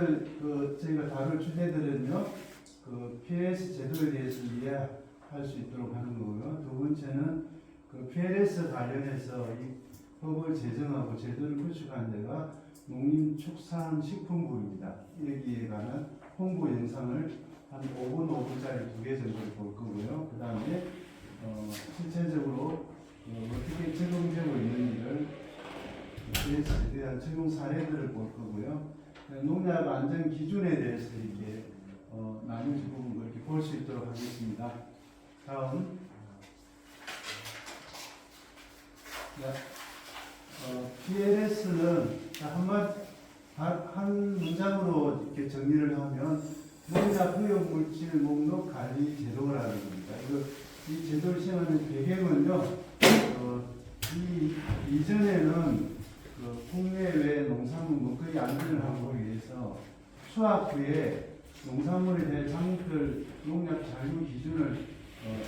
오늘 저희가 다룰 주제들은요, PLS 제도에 대해서 이해할 수 있도록 하는 거고요. 두 번째는 PLS 관련해서 이 법을 제정하고 제도를 구축한 데가 농림축산식품부입니다. 여기에 관한 홍보 영상을 한 5분, 5분짜리 2개 정도를 볼 거고요. 그 다음에 실제적으로 어떻게 적용되고 있는지를 PLS에 대한 적용 사례들을 볼 거고요. 농약 안전 기준에 대해서 이렇게 나머지 부분 이렇게 볼 수 있도록 하겠습니다. 다음, PLS는 한 문장으로 이렇게 정리를 하면 농약 허용 물질 목록 관리 제도라는 겁니다. 이 제도를 시행하는 배경은요, 이전에는 국내외 농산물 먹거리 안전을 하기 위해서 수확 후에 농산물에 대한 작물 농약 잔류 기준을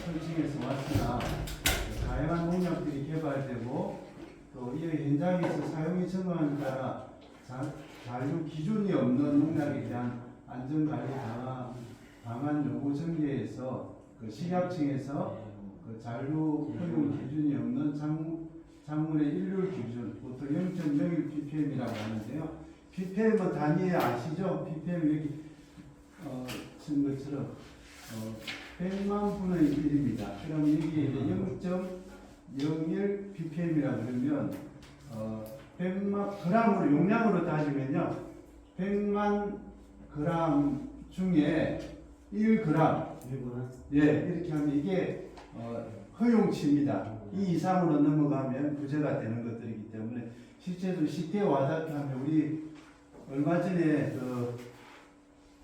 설정해서 왔으나 다양한 농약들이 개발되고 또 이 현장에서 사용이 증가함에 따라 잔류 기준이 없는 농약에 대한 안전관리 방안 요구 전개에서 식약청에서 잔류 허용 기준이 없는 작물의 일률 기준, 보통 0.01 ppm이라고 하는데요. ppm은 단위 아시죠? ppm 여기 쓴 것처럼 100만 분의 1입니다. 그럼 여기에 0.01 ppm이라고 그러면 100만 g으로 용량으로 따지면요, 100만 g 중에 1g, 예, 이렇게 하면 이게 허용치입니다. 이 이상으로 넘어가면 부재가 되는 것들이기 때문에 실제로 쉽게 와닿게 하면 우리 얼마 전에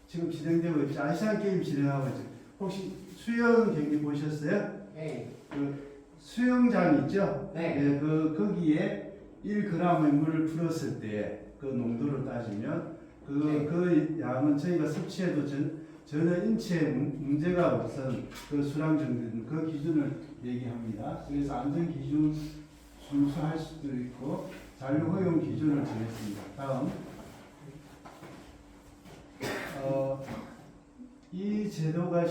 지금 진행되고 있죠. 아시안 게임 진행하고 있죠. 혹시 수영 경기 보셨어요? 네. 수영장 있죠? 네. 네, 거기에 1g의 물을 풀었을 때 그 농도를 따지면 그 양은 저희가 섭취해도 전혀 인체에 문제가 없은 수량 정도 그 기준을 얘기합니다. 그래서 안전 기준 준수할 수도 있고 잔류 허용 기준을 정했습니다. 다음, 이 제도가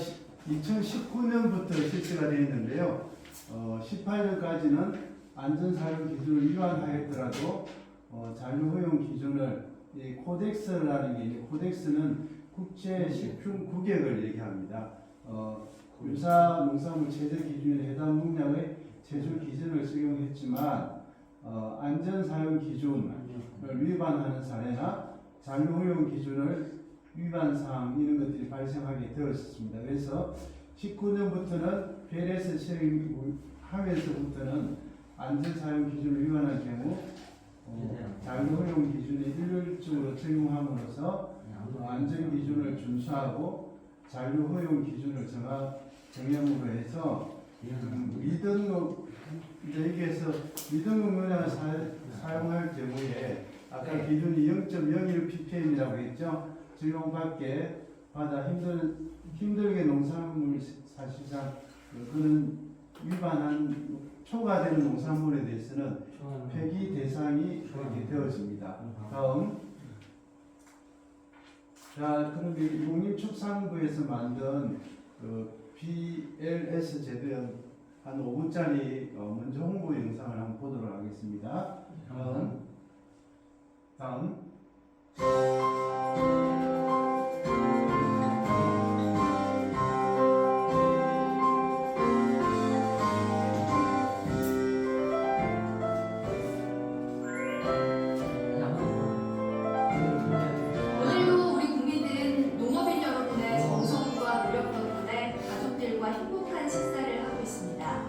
2019년부터 실시가 되어 있는데요. 18년까지는 안전사용 기준을 위반하였더라도 잔류 허용 기준을 이 코덱스라는 게 있는데, 코덱스는 국제식품구역을 얘기합니다. 유사 농산물 제조 기준에 해당 농약의 제조 기준을 적용했지만 안전사용 기준을 위반하는 사례나 잔류 허용 기준을 위반 사항 이런 것들이 발생하게 되었습니다. 그래서 19년부터는 PLS 시행하면서부터는 안전사용 기준을 위반할 경우 잔류 허용 기준에 일률적으로 적용함으로써 안전 기준을 준수하고 잔류 허용 기준을 정형으로 해서 미등록 여기에서 미등록 농약을 사용할 경우에 아까 기준이 0.01 ppm이라고 했죠. 적용받게 받아 힘들게 농산물 사실상 그는 위반한 초과되는 농산물에 대해서는 폐기 대상이 그렇게 되어집니다. 다음, 자, 그럼 농림축산부에서 만든 PLS 제도의 한 5분짜리 먼저 홍보 영상을 한번 보도록 하겠습니다. 다음. 오늘도 우리 국민들은 농업인 여러분의 정성과 노력 덕분에 가족들과 행복한 식사를 하고 있습니다.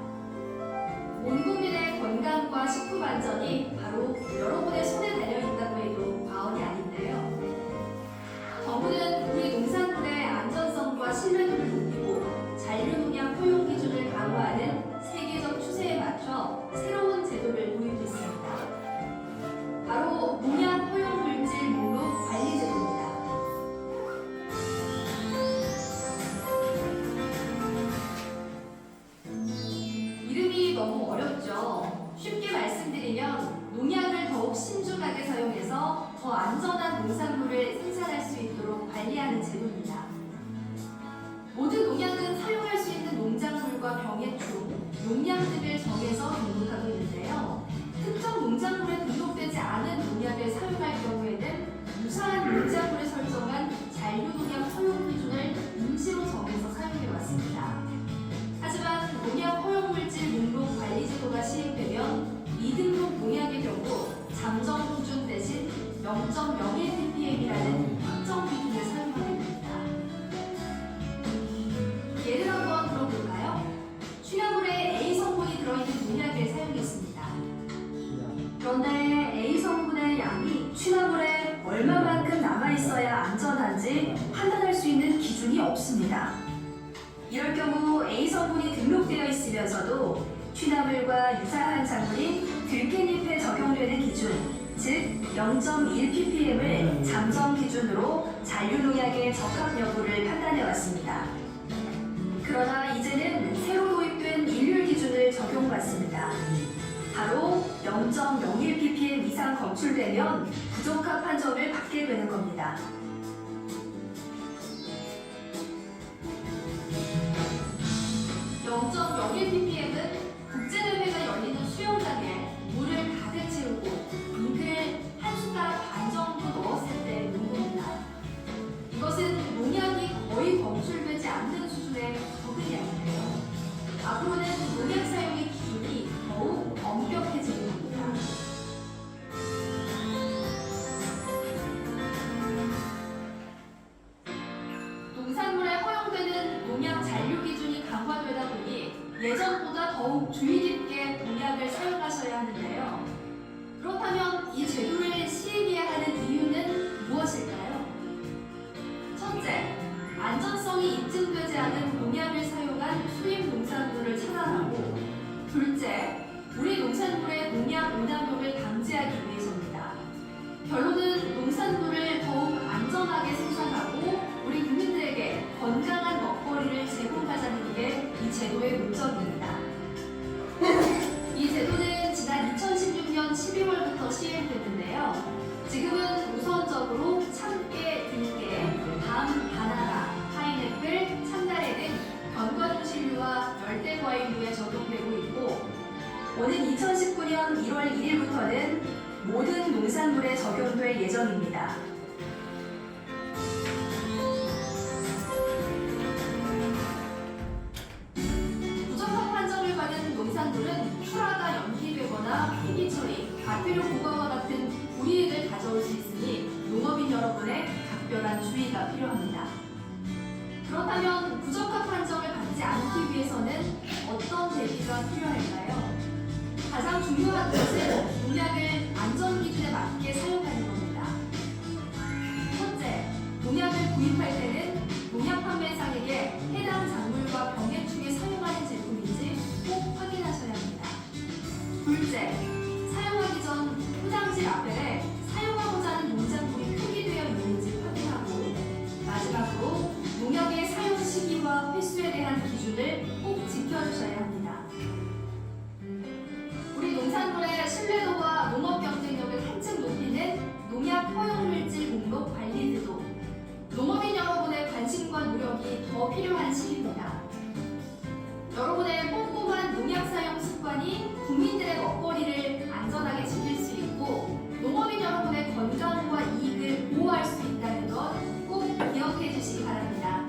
온 국민의 건강과 식품 안전이 바로 여러분의 손에 달려 있다고 해도 과언이 아닌데요. 안전한지 판단할 수 있는 기준이 없습니다. 이럴 경우 A 성분이 등록되어 있으면서도 취나물과 유사한 작물인 들깻잎에 적용되는 기준, 즉 0.1ppm을 잠정 기준으로 잔류농약의 적합 여부를 판단해 왔습니다. 그러나 이제는 새로 도입된 일률 기준을 적용받습니다. 바로 0.01ppm 이상 검출되면 부적합한 점을 받게 되는 겁니다. 0.01ppm은 국제대회가 열리는 수영장에 물을 가득 채우고 잉크를 한 숟가락 반 정도 넣었을 때 농도입니다. 이것은 농약이 거의 검출되지 않는 수준의 적은 양인데요. 앞으로는 농약 사용의 기준이 더욱 엄격해지는 겁니다. 농산물에 허용되는 농약 잔류 기준이 강화되다 보니 예전보다 더욱 주의 깊게 농약을 사용하셔야 하는데요. 그렇다면 이 제도를 시행해야 하는 이유는 무엇일까요? 첫째, 안전성이 입증되지 않은 농약을 사용한 수입 농산물을 차단하고, 둘째, 우리 농산물의 농약 오남용을 방지하기 위해서입니다. 결론은 농산물을 더욱 안전하게 생산하고 우리 국민들에게 건강한 먹거리를 제공하자는 게 이 제도의 목적입니다. 이 제도는 지난 2016년 12월부터 시행됐는데요. 지금은 우선적으로 참깨, 들깨, 밤, 바나나, 파인애플, 참나래 등 견과류실류와 열대과일류에 적용되고 있고, 오는 2019년 1월 1일부터는 모든 농산물에 적용될 예정입니다. 부적합 판정을 받은 농산물은 출하가 연기되거나 폐기 처리, 과태료 부과와 같은 불이익을 가져올 수 있으니 농업인 여러분의 각별한 주의가 필요합니다. 그렇다면 부적합 판정을 받지 않기 위해서는 어떤 대비가 필요할까요? 가장 중요한 것은 농약을 안전 기준에 맞게 사용하는 겁니다. 첫째, 농약을 구입할 때는 농약 판매상에게 해당 작물과 병해충에 사용하는 제품인지 꼭 확인하셔야 합니다. 둘째, 사용하기 전 포장지 라벨에 사용하고자 하는 농작물이 표기되어 있는지 확인하고, 마지막으로 농약의 사용 시기와 횟수에 대한 기준을 꼭 지켜주셔야 합니다. 우리 농산물의 신뢰도와 농업 경쟁력을 한층 높이는 농약 허용물질 목록 관리 제도, 농업인 여러분의 관심과 노력이 더 필요한 시기입니다. 여러분의 꼼꼼한 농약 사용 습관이 국민들의 먹거리를 안전하게 지킬 수 있고 농업인 여러분의 건강과 이익을 보호할 수 있다는 것 꼭 기억해 주시기 바랍니다.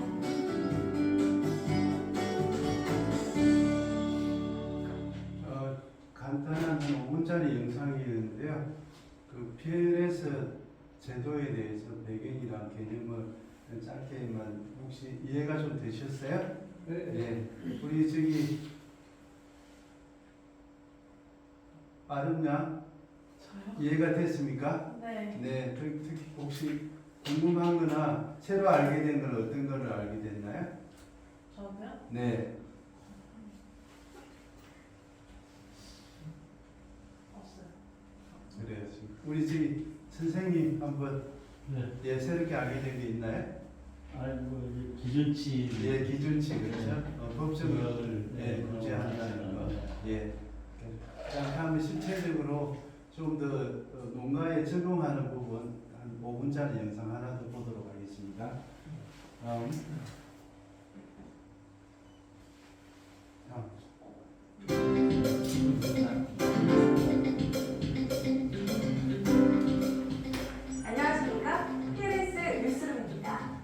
간단한 5분짜리 영상이었는데요. 그 PLS 제도에 대해서 배경이랑 개념을 짧게만 혹시 이해가 좀 되셨어요? 네. 우리 저기 아름양 이해가 됐습니까? 네. 네. 특히 혹시 궁금한 거나 새로 알게 된 건 어떤 거를 알게 됐나요? 저도요? 네. 없어요. 그래요. 우리 저기 선생님 한번 네. 새롭게 알게 된 게 있나요? 아이고 이제 기준치. 예, 기준치 그렇죠. 법적으로 네, 구제한다는 거. 네. 예. 자, 한번 실체적으로 좀 더 농가에 적용하는 부분 한 5분짜리 영상 하나 더 보도록 하겠습니다. 다음. 안녕하십니까? PLS 뉴스룸입니다.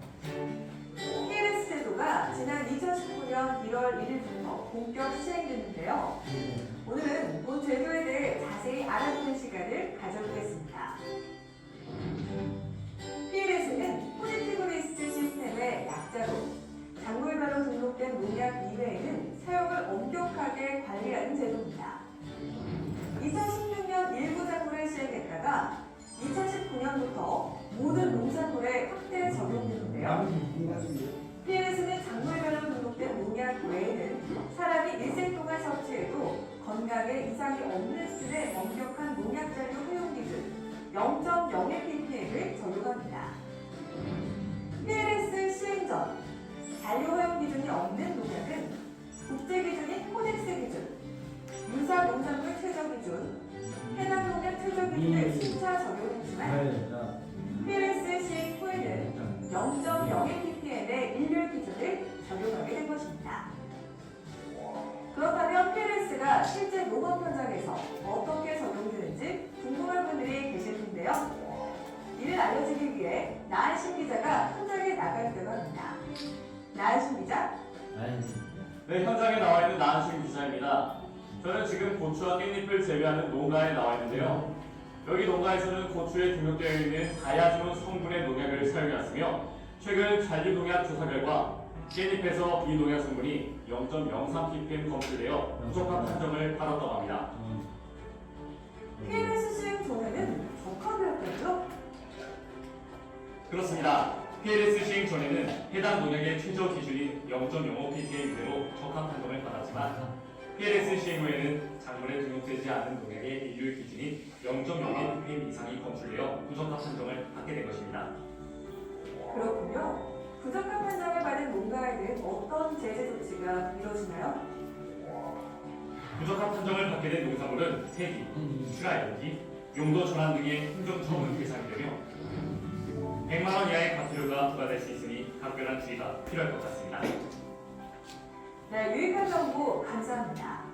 PLS 제도가 지난 2019년 1월 1일부터 본격 시행됐는데요. 오늘은 본 제도에 대해 자세히 알아보는 시간을 가져보겠습니다. PLS는 포지티브 리스트 시스템의 약자로 작물별로 등록된 농약 이외에는 사용을 엄격하게 관리하는 제도입니다. 2016년 일부 작물을 시행했다가 2019년부터 모든 농산물에 확대 있는데요. PLS는 작물별로 등록된 농약 외에는 사람이 일생 동안 섭취해도 건강에 이상이 없는 수준의 엄격한 농약 잔류 허용 기준 0.01ppm을 적용합니다. PLS 시행 전 잔류 허용 기준이 없는 농약은 국제 기준인 코덱스 기준, 유사 농산물 최저 기준, 해당 농약 최저 기준을 순차 적용했지만 PLS 시행 후에는 0.01ppm의 일률 기준을 적용하게 된 것입니다. 그렇다면 PLS가 실제 농업 현장에서 어떻게 적용되는지 궁금한 분들이 계실 텐데요. 이를 알려주기 위해 나한신 기자가 현장에 나가 있다고 합니다. 나한신 기자? 네, 현장에 나와 있는 나한신 기자입니다. 저는 지금 고추와 깻잎을 재배하는 농가에 나와 있는데요. 여기 농가에서는 고추에 등록되어 있는 다이아지논 성분의 농약을 사용했으며 최근 잔류농약 조사 결과 깻잎에서 이 농약 성분이 0.03ppm 검출되어 부적합 판정을 받았다고 합니다. PLS 시행 전에는 적합이었다고요? 그렇습니다. PLS 시행 전에는 해당 농약의 최저 기준인 0.05ppm 이대로 적합 판정을 받았지만 PLS 시행 후에는 작물에 등록되지 않은 농약의 일률 기준인 0.01ppm 이상이 검출되어 부적합 판정을 받게 된 것입니다. 그렇군요. 부적합 판정을 받은 농가에는 어떤 제재 조치가 이루어지나요? 부적합 판정을 받게 된 농산물은 폐기, 추가 연기, 용도 전환 등의 행정처분 대상이 되며 100만 원 이하의 과태료가 부과될 수 있으니 각별한 주의가 필요할 것 같습니다. 네, 유익한 정보 감사합니다.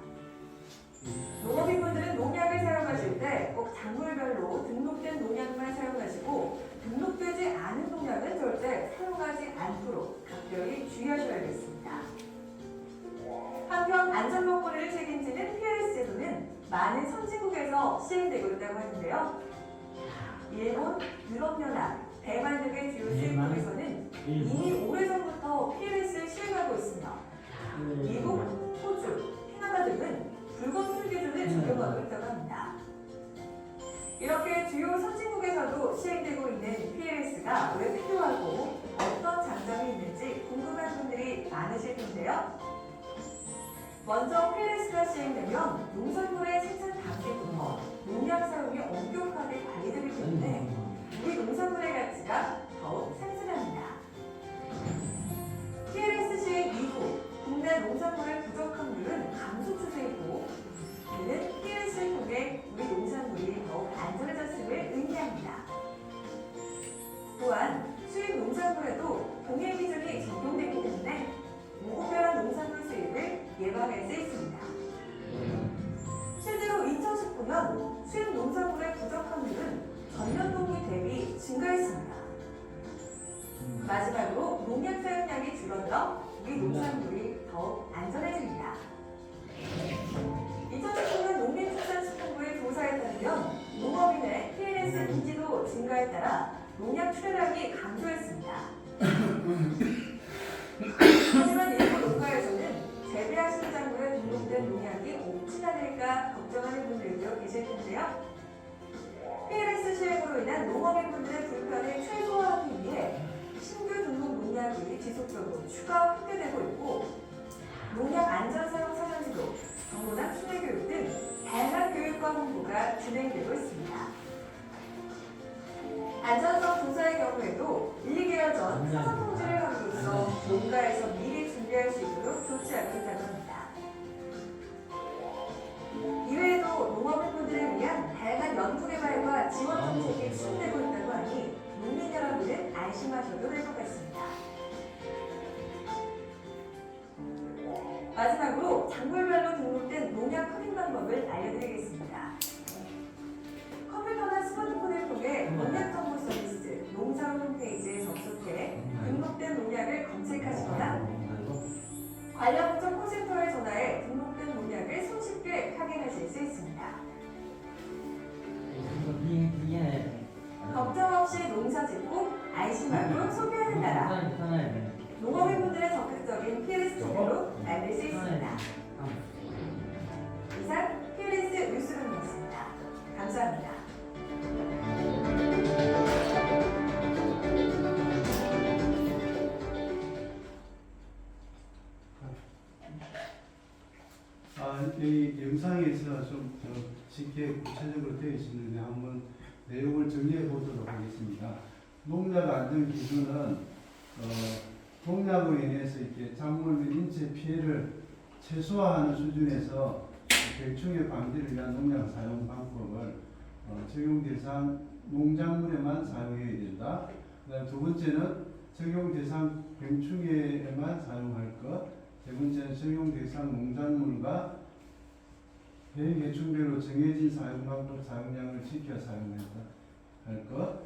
농업인분들은 농약을 사용하실 때 꼭 작물별로 등록된 농약만 사용하시고 등록되지 않은 농약은 절대 사용하지 않도록 각별히 주의하셔야겠습니다. 한편 안전먹거리를 책임지는 PLS 제도는 많은 선진국에서 시행되고 있다고 하는데요. 일본, 유럽연합, 대만 등의 주요 수입국에서는 이미 오래전부터 PLS를 시행하고 있으며 미국, 호주, 캐나다 등은 불검출 기준을 적용하고 있다고 합니다. 이렇게 주요 선진국에서도 시행되고 있는 PLS가 왜 필요하고 어떤 장점이 있는지 궁금한 분들이 많으실 텐데요. 먼저 PLS가 시행되면 농산물의 생산 단계부터 농약 사용이 엄격하게 관리되기 때문에 우리 농산물의 가치가 더욱 상승합니다. PLS 시행 이후 국내 농산물의 부적 확률은 감소 추세이고 이는 PLS를 통해 우리 농산물이 더욱 안전해졌음을 의미합니다. 또한 수입 농산물에도 동일 기준이 적용되기 때문에 무분별한 농산물 수입을 예방할 수 있습니다. 실제로 2019년 수입 농산물의 부적 확률은 전년 동기 대비 증가했습니다. 마지막으로 농약 사용량이 줄어들어 우리 농산물이 더욱 안전해집니다. 2019년 농림축산식품부의 조사에 따르면 농업인의 PLS 인지도 증가에 따라 농약 출하량이 감소했습니다. 하지만 일부 농가에서는 재배하신 작물에 등록된 농약이 없진 않을까 걱정하는 분들도 계실 텐데요. PLS 시행으로 인한 농업인분들의 불편을 최소화하기 위해 신규 등록 농약이 지속적으로 추가 확대되고 있고 농약 안전 사용 사전지도, 정보나 수뇌교육 등 다양한 교육과 홍보가 진행되고 있습니다. 안전성 조사의 경우에도 1, 2개월 전 사전 통지를 함으로써 농가에서 미리 준비할 수 있도록 조치하고 있다고 합니다. 이외에도 농업인분들을 위한 다양한 연구개발과 지원 정책이 추진되고 있다고 하니 농민 여러분은 안심하셔도 될 것 같습니다. 마지막으로 작물별로 등록된 농약 확인 방법을 알려드리겠습니다. 컴퓨터나 스마트폰을 통해 농약 정보 서비스 농사로 홈페이지에 접속해 등록된 농약을 검색하시거나 관련 부처 콜센터에 전화해 등록된 농약을 손쉽게 확인하실 수 있습니다. 걱정 없이 농사 짓고 안심하고 소비하는 나라. 농업인분들의 적극적인 PLS 제도로 만들 수 있습니다. 이상 PLS 뉴스룸이었습니다. 감사합니다. 이 영상에서 좀 더 쉽게 구체적으로 되어 있는데 한번 내용을 정리해 보도록 하겠습니다. 농약 안전 기준은 농약으로 인해서 이렇게 작물 및 인체 피해를 최소화하는 수준에서 병충해 방지를 위한 농약 사용 방법을 적용 대상 농작물에만 사용해야 된다. 그다음 두 번째는 적용 대상 병충해에만 사용할 것. 세 번째는 적용 대상 농작물과 배개충별로 정해진 사용 방법, 사용량을 지켜 사용할 것.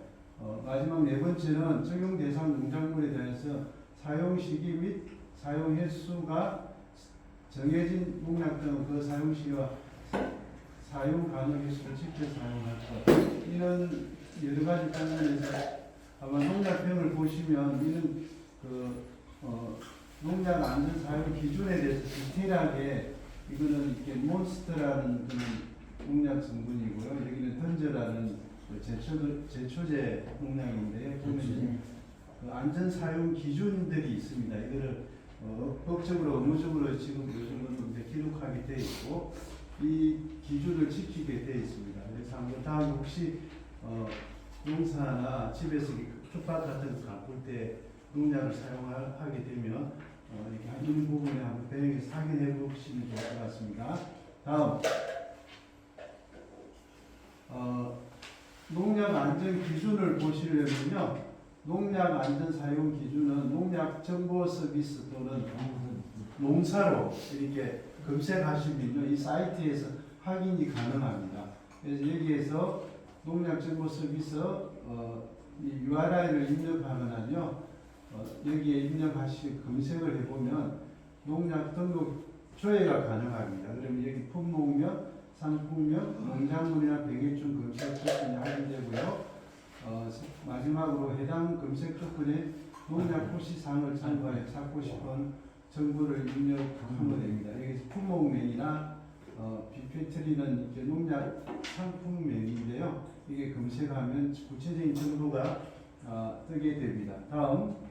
마지막 네 번째는 적용 대상 농작물에 대해서 사용 시기 및 사용 횟수가 정해진 농약 등 그 사용 시기와 사용 가능 횟수를 지켜 사용할 것. 이런 여러 가지 단면에서 아마 농약병을 보시면 이런 농약 안전 사용 기준에 대해서 디테일하게 이거는 이렇게 몬스터라는 그런 농약 성분이고요. 여기는 던저라는 제초제 농약인데요. 보면 그 안전 사용 기준들이 있습니다. 이거를 법적으로 의무적으로 지금 요즘은 이제 기록하게 돼 있고 이 기준을 지키게 돼 있습니다. 그래서 한번 다음 혹시 농사나 집에서 텃밭 같은 거 가꿀 때 농약을 사용하게 되면 이렇게 한 일부분에 한번 배경에서 확인해 보시면 좋을 것 같습니다. 다음 농약 안전 기준을 보시려면요. 농약 안전 사용 기준은 농약 정보 서비스 또는 농사로 이렇게 검색하시면요. 이 사이트에서 확인이 가능합니다. 그래서 여기에서 농약 정보 서비스 이 URI를 입력하면요. 여기에 입력하시고 검색을 해보면 농약 등록 조회가 가능합니다. 그러면 여기 품목명, 상품명, 농작물이나 병해충 검색 조건이 확인되고요. 마지막으로 해당 검색 조건에 농약 표시사항을 참고하여 찾고 싶은 정보를 입력하면 됩니다. 여기서 품목명이나 비페트리는 이제 농약 상품명인데요. 이게 검색하면 구체적인 정보가 뜨게 됩니다. 다음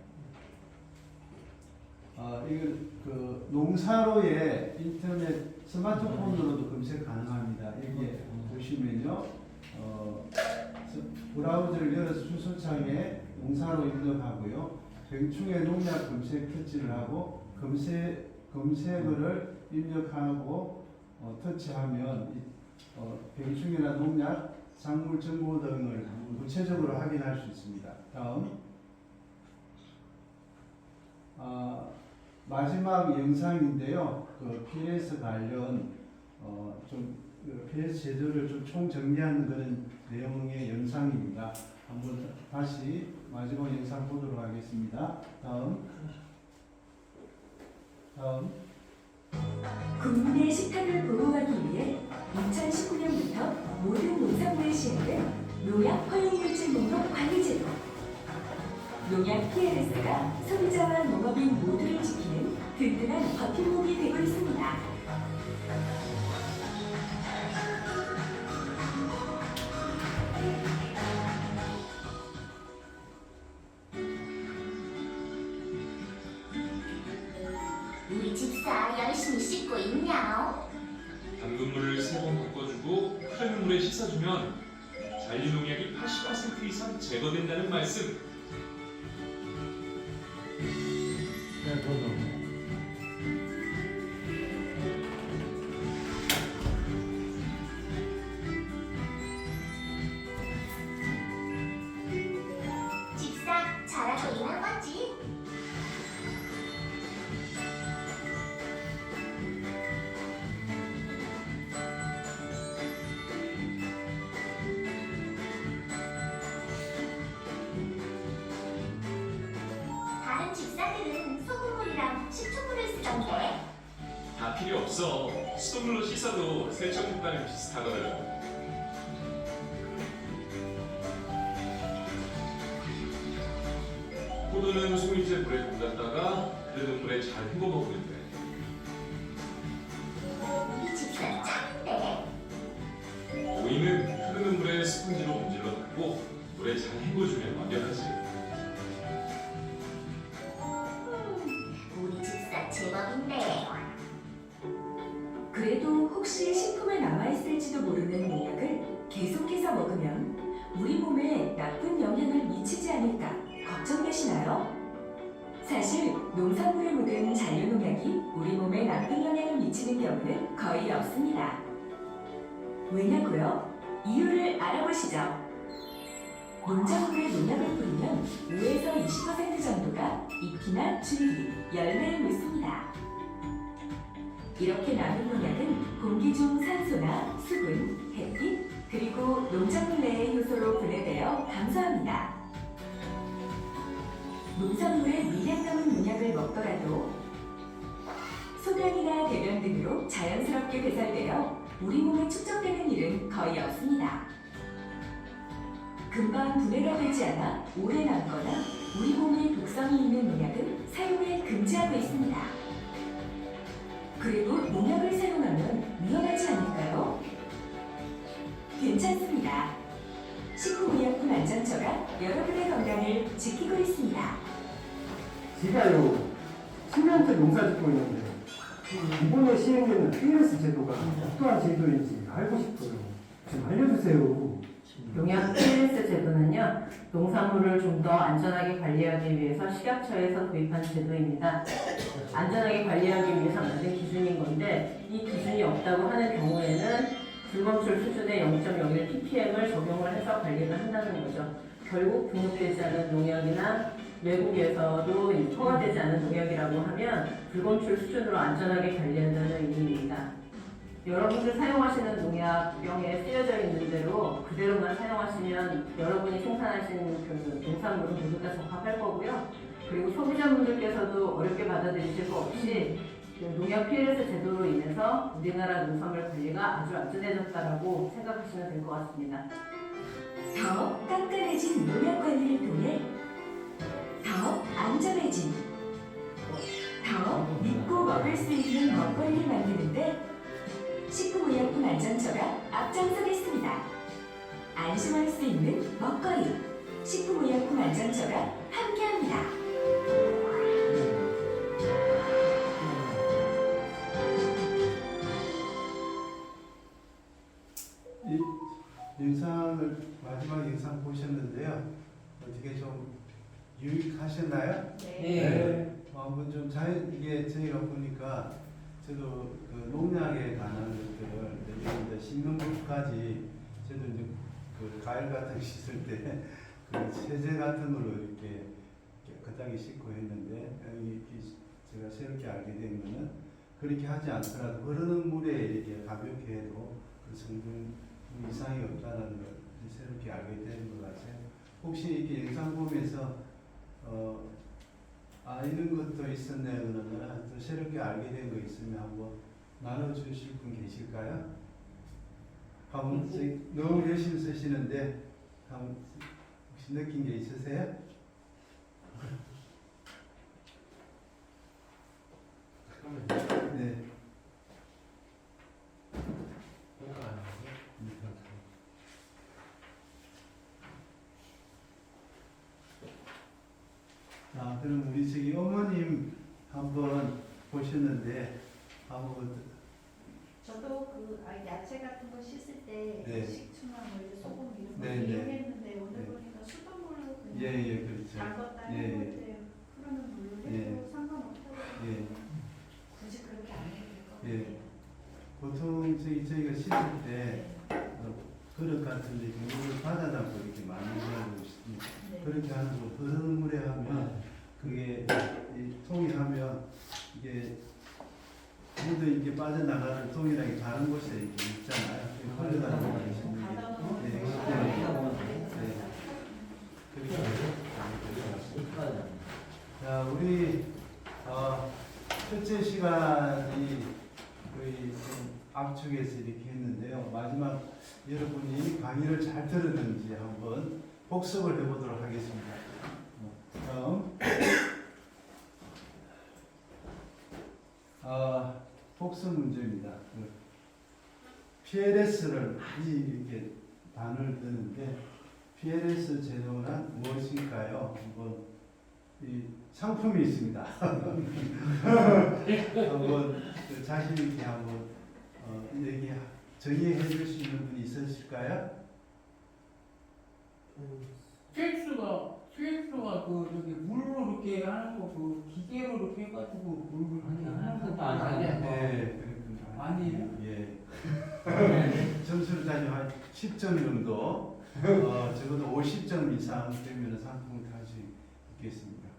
이건 그 농사로의 인터넷 스마트폰으로도 검색 가능합니다. 여기에 보시면요, 브라우저를 열어서 주소창에 농사로 입력하고요, 병충해 농약 검색 터치를 하고 검색어를 입력하고 터치하면 병충해나 농약, 작물 정보 등을 구체적으로 확인할 수 있습니다. 다음 마지막 영상인데요. 그 PS 관련 PS 제도를 좀 총정리하는 그런 내용의 영상입니다. 한번 다시 마지막 영상 보도록 하겠습니다. 다음 국민의 식탁을 보호하기 위해 2019년부터 모든 농산물에 시행된 농약 허용물질 목록 관리제도. 농약 PLS가 소비자와 농업인 모두를 지키는 든든한 버팀목이 되고 있습니다. 우리 집사 열심히 씻고 있냐? 담근물을 3번 바꿔주고 흐르는 물에 씻어주면 잔류농약이 80% 이상 제거된다는 말씀. 네, 저도. 집사 잘하고 있는 거지? 다른 집사들은 소금물이랑 식초물을 쓰던데. 다 필요 없어. 수돗물로 씻어도 세척 효과는 비슷하거든. 포도는 송이제 물에 담갔다가 흐르는 물에 잘 헹궈 먹으면 돼. 우리 집사 짱인데. 오이는 흐르는 물에 스펀지로 문질러 담고 물에 잘 헹궈주면 완벽하지. 우리 집사 제법인데. 그래도 먹을지도 모르는 농약을 계속해서 먹으면 우리 몸에 나쁜 영향을 미치지 않을까 걱정되시나요? 사실 농산물에 묻은 잔류농약이 우리 몸에 나쁜 영향을 미치는 경우는 거의 없습니다. 왜냐고요? 이유를 알아보시죠. 농작물에 농약을 뿌리면 5에서 20% 정도가 잎이나 줄기, 열매에 묻습니다. 이렇게 남은 농약은 공기 중 산소나 수분, 햇빛, 그리고 농작물 내의 효소로 분해되어 감소합니다. 농산물에 미량 남은 농약을 먹더라도 소변이나 대변 등으로 자연스럽게 배설되어 우리 몸에 축적되는 일은 거의 없습니다. 금방 분해가 되지 않아 오래 남거나 우리 몸에 독성이 있는 농약은 사용을 금지하고 있습니다. 그래도 농약을 사용하면 위험하지 않을까요? 괜찮습니다. 식품의약품안전처가 여러분의 건강을 지키고 있습니다. 제가요 10년째 농사 짓고 있는데 이번에 시행되는 PLS 제도가 어떠한 제도인지 알고 싶어요. 좀 알려주세요. 농약 PLS 제도는요, 농산물을 좀 더 안전하게 관리하기 위해서 식약처에서 도입한 제도입니다. 안전하게 관리하기 위해서 만든 기준인 건데, 이 기준이 없다고 하는 경우에는 불검출 수준의 0.01 ppm을 적용을 해서 관리를 한다는 거죠. 결국 등록되지 않은 농약이나 외국에서도 허가되지 않은 농약이라고 하면 불검출 수준으로 안전하게 관리한다는 의미입니다. 여러분들 사용하시는 농약병에 쓰여져 있는 대로 그대로만 사용하시면 여러분이 생산하신 그 농산물은 모두 다 적합할 거고요. 그리고 소비자분들께서도 어렵게 받아들이실 거 없이 그 농약 PLS 제도로 인해서 우리나라 농산물 관리가 아주 안전해졌다라고 생각하시면 될 것 같습니다. 더 깐깐해진 농약 관리를 통해 더 안전해진, 더 믿고 먹을 수 있는 먹거리를 만드는데 식품의약품안전처가 앞장서겠습니다. 안심할 수 있는 먹거리, 식품의약품안전처가 함께합니다. 이 영상을 마지막 영상 보셨는데요. 어떻게 좀 유익하셨나요? 네. 한번 좀 이게 저희가 보니까 저도 그 농약에 관한 것들을 이제 씻는 것까지 저도 이제 그 과일 같은 거 씻을 때 그 세제 같은 걸로 이렇게 깨끗하게 씻고 했는데 제가 새롭게 알게 된 거는 그렇게 하지 않더라도 흐르는 물에 이렇게 가볍게 해도 그 성분 이상이 없다는 걸 새롭게 알게 된 것 같아요. 혹시 이렇게 영상 보면서 이런 것도 있었네 그러거나 또 새롭게 알게 된 거 있으면 한번 나눠주실 분 계실까요? 한번 너무 열심히 쓰시는데 한번 혹시 느낀 게 있으세요? 네. 자, 그럼 우리 저기 어머님 한번 보셨는데 한번 저도 그 야채 같은 거 씻을 때 네. 식초나 뭐 소금 이런 거 네, 네. 이용했는데 오늘 네. 보니까 수돗물로 그냥 예, 그렇죠. 담궜다 예, 예. 해볼 때 흐르는 물로 해도 예. 상관없다고 예. 굳이 그렇게 안 해도 될 것 같아요. 예. 보통 저희가 씻을 때 그릇 같은 데 물을 받아놓고 이렇게 많이 하고 있습니다. 네. 그렇게 하는 거 흐르는 물에 하면 그게 이 통이 하면 이게 물도 이렇게 빠져나가는 통이랑 이렇게 다른 곳에 이렇게 있잖아요. 흘러가는 거 있습니다. 가다놓은 네. 자, 우리 첫째 시간이 거의 좀 압축해서 이렇게 했는데요. 마지막 여러분이 강의를 잘 들었는지 한번 복습을 해보도록 하겠습니다. 다음 복습 문제입니다. PLS를 많이 이렇게 단어를 뜨는데 PLS 제도는 무엇일까요? 한번 이 상품이 있습니다. 한번 자신 있게 한번 얘기해 정의해 줄 수 있는 분이 있으실까요? CX가 그 저기 물로 이렇게 하는 거 그 기계로 이렇게 해가지고 물을 하는 거 아니에요? 네, 그렇군요. 아니에요? 예. 점수를 따지면 한 10점 정도, 적어도 50점 이상 되면 상품을 탈 수 있겠습니다.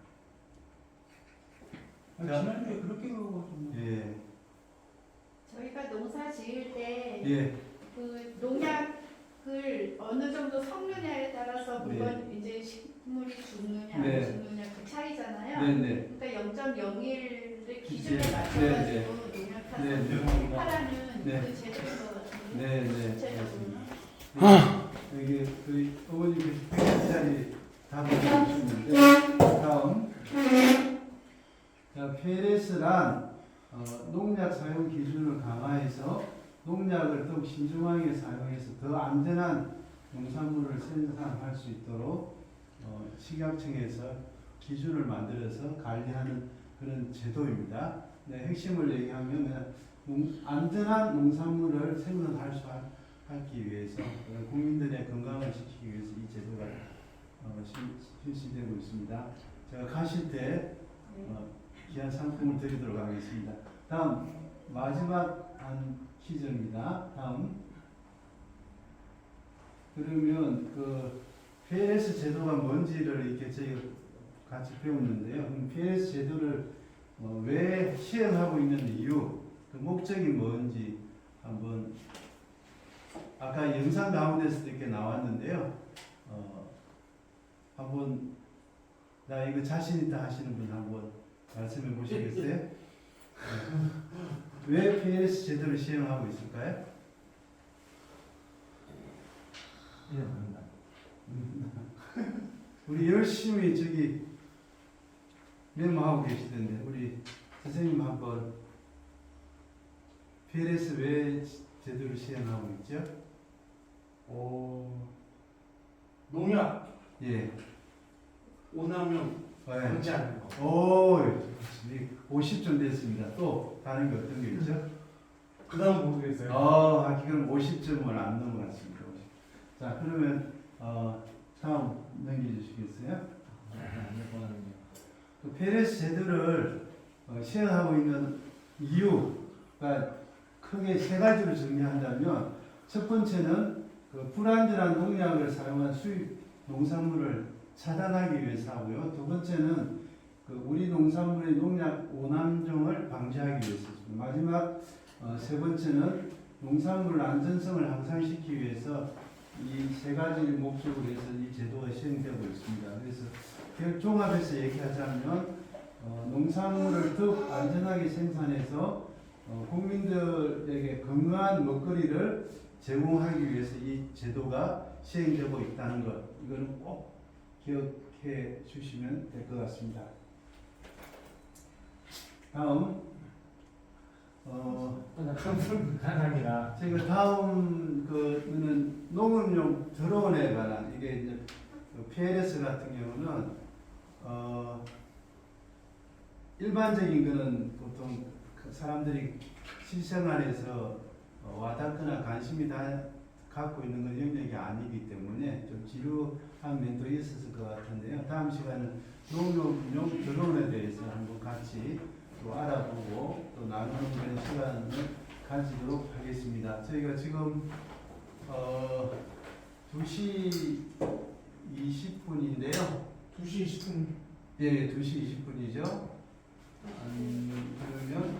지난주에 그렇게 배워가지고. 예, 저희가 농사 지을 때 예, 그 농약을 어느 정도 섞느냐에 따라서 물건 이제 식물이 죽느냐 네. 안 죽느냐 그 차이잖아요. 네, 네. 그러니까 0.01의 기준에 네, 맞춰가지고 농약 타서 네, 하라는 네. 그 제도인 것 같은데 네, 네. 구체적으로. 여기 그 어머님 그 자리 답을 주셨는데 다음 자, PLS란 농약 사용 기준을 강화해서 농약을 더욱 신중하게 사용해서 더 안전한 농산물을 생산할 수 있도록 식약청에서 기준을 만들어서 관리하는 그런 제도입니다. 네, 핵심을 얘기하면 안전한 농산물을 생산할 수 하기 위해서 국민들의 건강을 지키기 위해서 이 제도가 실시되고 있습니다. 제가 가실 때 귀한 상품을 드리도록 하겠습니다. 다음 마지막 한 퀴즈입니다. 다음 그러면 그 PLS 제도가 뭔지를 이렇게 저희가 같이 배웠는데요. 그럼 PLS 제도를 왜 시행하고 있는 이유, 그 목적이 뭔지 한번 아까 영상 가운데서도 이렇게 나왔는데요. 한번 나 이거 자신 있다 하시는 분 한번 말씀해 보시겠어요? 왜 PLS 제도를 시행하고 있을까요? 우리 열심히 저기 메모하고 계시던데 우리 선생님 한번 PLS 왜 제도를 시행하고 있죠? 농약 예. 오남용 네. 방지 않는 거. 오, 50점 됐습니다. 또 다른 게 어떤 게 있죠? 그다음 모르겠어요. 그럼 50점을 안 넘어갔습니다. 자, 그러면 다음 넘겨주시겠어요? 그 PLS 제도를 시행하고 있는 이유가 크게 세 가지로 정리한다면 첫 번째는 그 불안전한 농약을 사용한 수입 농산물을 차단하기 위해서 하고요. 두 번째는 그 우리 농산물의 농약 오남용을 방지하기 위해서입니다. 마지막 세 번째는 농산물 안전성을 향상시키기 위해서 이 세 가지 목적으로 해서 이 제도가 시행되고 있습니다. 그래서 종합해서 얘기하자면 농산물을 더욱 안전하게 생산해서 국민들에게 건강한 먹거리를 제공하기 위해서 이 제도가 시행되고 있다는 것, 이거는 꼭 기억해 주시면 될 것 같습니다. 다음 제가 다음 그는 농업용 드론에 관한 이게 이제 그 PLS 같은 경우는 일반적인 거는 보통 그 사람들이 실생활에서 와닿거나 관심이 다 갖고 있는 건 영역이 아니기 때문에 좀 지루한 면도 있었을 것 같은데요. 다음 시간은 농업용 드론에 대해서 한번 같이 또 알아보고 또 나누는 그런 시간을 가지도록 하겠습니다. 저희가 지금 2시 20분인데요. 2시 20분. 예, 2시 20분이죠. 그러면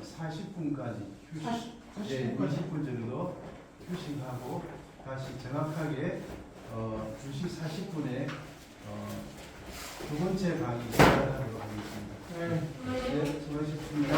40분까지 휴식, 20분 정도 휴식하고 다시 정확하게 2시 40분에 두 번째 강의 시작하도록 하겠습니다. 네, 수고하셨습니다.